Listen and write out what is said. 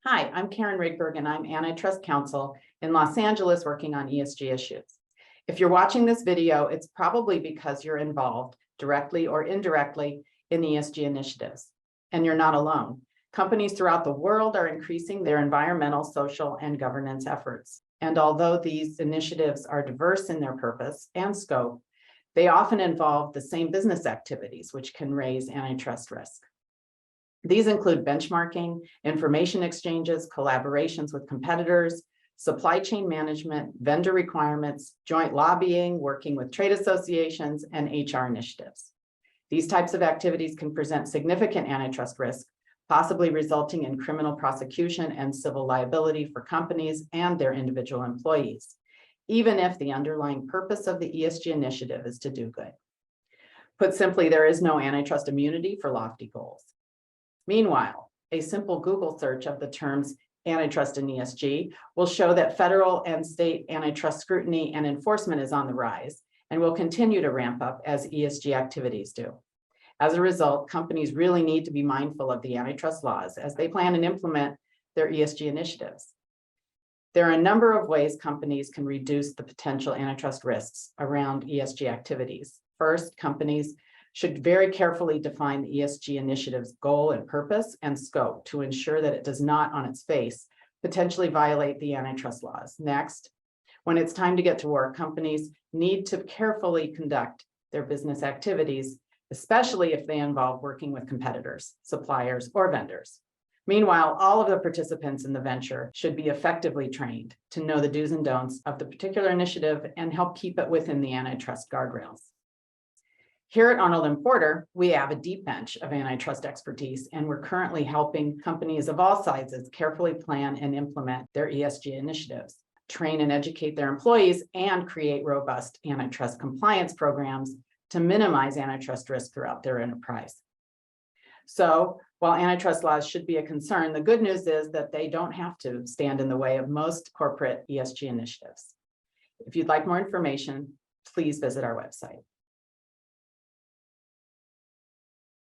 Hi, I'm Karen Rigberg, and I'm Antitrust Counsel in Los Angeles working on ESG issues. If you're watching this video, it's probably because you're involved directly or indirectly in ESG initiatives, and you're not alone. Companies throughout the world are increasing their environmental, social, and governance efforts. And although these initiatives are diverse in their purpose and scope, they often involve the same business activities, which can raise antitrust risk. These include benchmarking, information exchanges, collaborations with competitors, supply chain management, vendor requirements, joint lobbying, working with trade associations, and HR initiatives. These types of activities can present significant antitrust risk, possibly resulting in criminal prosecution and civil liability for companies and their individual employees, even if the underlying purpose of the ESG initiative is to do good. Put simply, there is no antitrust immunity for lofty goals. Meanwhile, a simple Google search of the terms antitrust and ESG will show that federal and state antitrust scrutiny and enforcement is on the rise and will continue to ramp up as ESG activities do. As a result, companies really need to be mindful of the antitrust laws as they plan and implement their ESG initiatives. There are a number of ways companies can reduce the potential antitrust risks around ESG activities. First, companies should very carefully define the ESG initiative's goal and purpose and scope to ensure that it does not, on its face, potentially violate the antitrust laws. Next, when it's time to get to work, companies need to carefully conduct their business activities, especially if they involve working with competitors, suppliers, or vendors. Meanwhile, all of the participants in the venture should be effectively trained to know the do's and don'ts of the particular initiative and help keep it within the antitrust guardrails. Here at Arnold Porter, we have a deep bench of antitrust expertise, and we're currently helping companies of all sizes carefully plan and implement their ESG initiatives, train and educate their employees, and create robust antitrust compliance programs to minimize antitrust risk throughout their enterprise. So, while antitrust laws should be a concern, the good news is that they don't have to stand in the way of most corporate ESG initiatives. If you'd like more information, please visit our website.